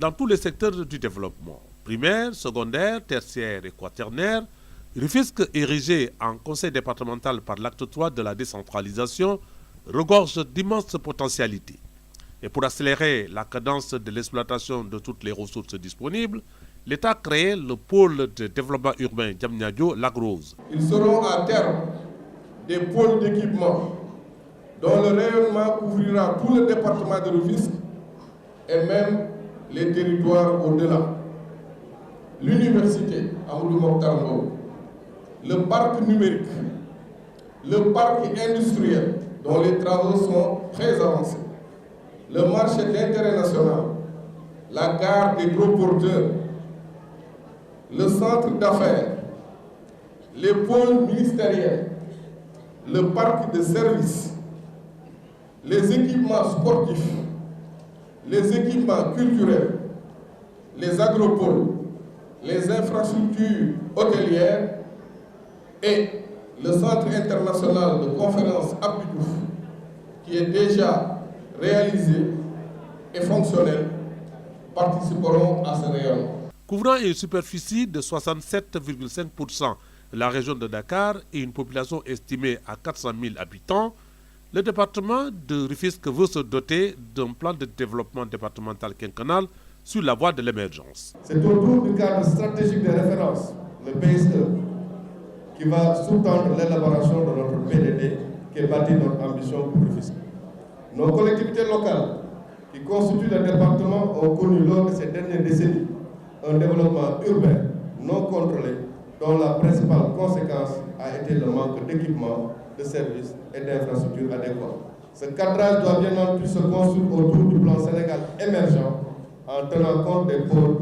dans tous les secteurs du développement, primaire, secondaire, tertiaire et quaternaire. Rufisque, érigé en conseil départemental par l'acte 3 de la décentralisation, regorge d'immenses potentialités. Et pour accélérer la cadence de l'exploitation de toutes les ressources disponibles, l'État a créé le pôle de développement urbain Diamniadio Lac Rose. Ils seront à terme des pôles d'équipement dont le rayonnement couvrira tout le département de Rufisque et même les territoires au-delà. L'université Amadou Mokhtar Mbow, le parc numérique, le parc industriel dont les travaux sont très avancés, le marché d'intérêt national, la gare des gros porteurs, le centre d'affaires, les pôles ministériels, le parc de services, les équipements sportifs, les équipements culturels, les agropoles, les infrastructures hôtelières et le centre international de conférence Abdou Diouf, qui est déjà réalisé et fonctionnel, participeront à ce rayonnement. Couvrant une superficie de 67,5% de la région de Dakar et une population estimée à 400 000 habitants, le département de Rufisque veut se doter d'un plan de développement départemental quinquennal sur la voie de l'émergence. C'est autour du cadre stratégique de référence, le PSE, qui va sous-tendre l'élaboration de notre PDD, qui est bâti notre ambition pour Rufisque. Nos collectivités locales, qui constituent le département, ont connu lors de ces dernières décennies un développement urbain non contrôlé, dont la principale conséquence a été le manque d'équipements, de services et d'infrastructures adéquats. Ce cadrage doit bien entendu se construire autour du plan Sénégal émergent en tenant compte des pôles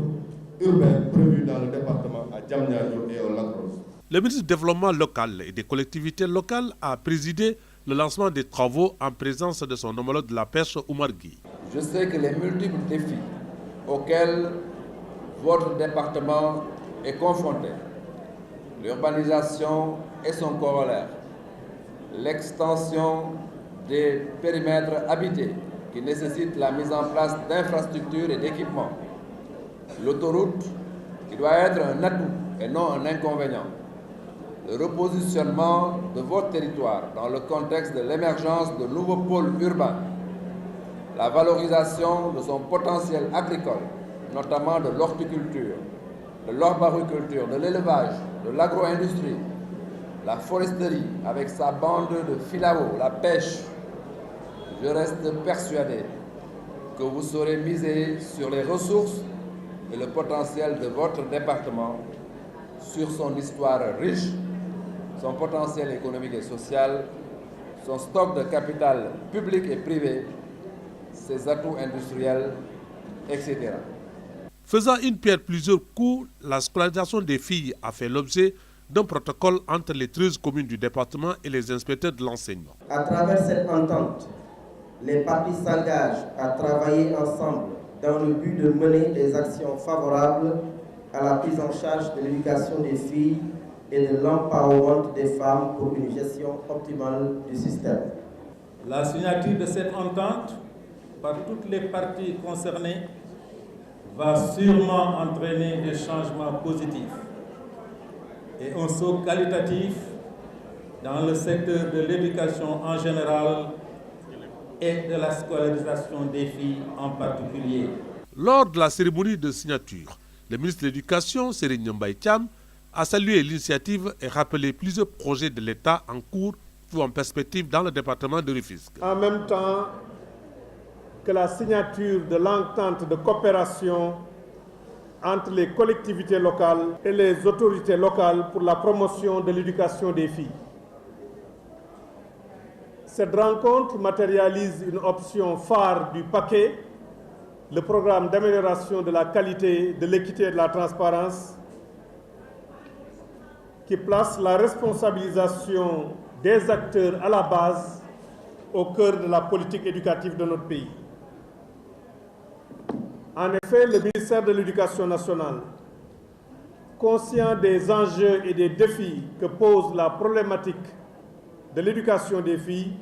urbains prévus dans le département à Diamniadio et au Lac Rose. Le ministre du Développement local et des collectivités locales a présidé le lancement des travaux en présence de son homologue de la pêche, Oumar Gueye. Je sais que les multiples défis auxquels votre département est confronté, l'urbanisation et son corollaire, l'extension des périmètres habités qui nécessitent la mise en place d'infrastructures et d'équipements, l'autoroute qui doit être un atout et non un inconvénient, le repositionnement de votre territoire dans le contexte de l'émergence de nouveaux pôles urbains, la valorisation de son potentiel agricole, notamment de l'horticulture, de l'arboriculture, de l'élevage, de l'agro-industrie, la foresterie avec sa bande de filao, la pêche. Je reste persuadé que vous saurez miser sur les ressources et le potentiel de votre département, sur son histoire riche, son potentiel économique et social, son stock de capital public et privé, ses atouts industriels, etc. Faisant une pierre plusieurs coups, la scolarisation des filles a fait l'objet d'un protocole entre les 13 communes du département et les inspecteurs de l'enseignement. À travers cette entente, les parties s'engagent à travailler ensemble dans le but de mener des actions favorables à la prise en charge de l'éducation des filles et de l'empowerment des femmes pour une gestion optimale du système. La signature de cette entente par toutes les parties concernées va sûrement entraîner des changements positifs et un saut qualitatif dans le secteur de l'éducation en général et de la scolarisation des filles en particulier. Lors de la cérémonie de signature, le ministre de l'Éducation, Serigne Mbaye Thiam, a salué l'initiative et rappelé plusieurs projets de l'État en cours ou en perspective dans le département de Rufisque. En même temps que la signature de l'entente de coopération entre les collectivités locales et les autorités locales pour la promotion de l'éducation des filles. Cette rencontre matérialise une option phare du paquet, le programme d'amélioration de la qualité, de l'équité et de la transparence, qui place la responsabilisation des acteurs à la base au cœur de la politique éducative de notre pays. En effet, le ministère de l'Éducation nationale, conscient des enjeux et des défis que pose la problématique de l'éducation des filles,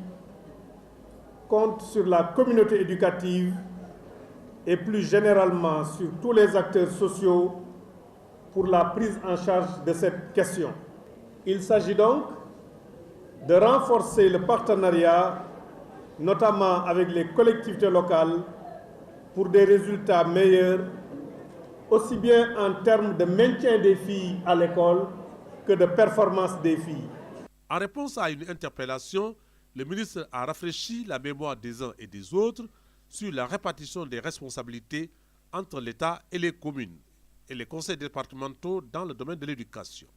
compte sur la communauté éducative et plus généralement sur tous les acteurs sociaux pour la prise en charge de cette question. Il s'agit donc de renforcer le partenariat, notamment avec les collectivités locales, pour des résultats meilleurs, aussi bien en termes de maintien des filles à l'école que de performance des filles. En réponse à une interpellation, le ministre a rafraîchi la mémoire des uns et des autres sur la répartition des responsabilités entre l'État et les communes et les conseils départementaux dans le domaine de l'éducation.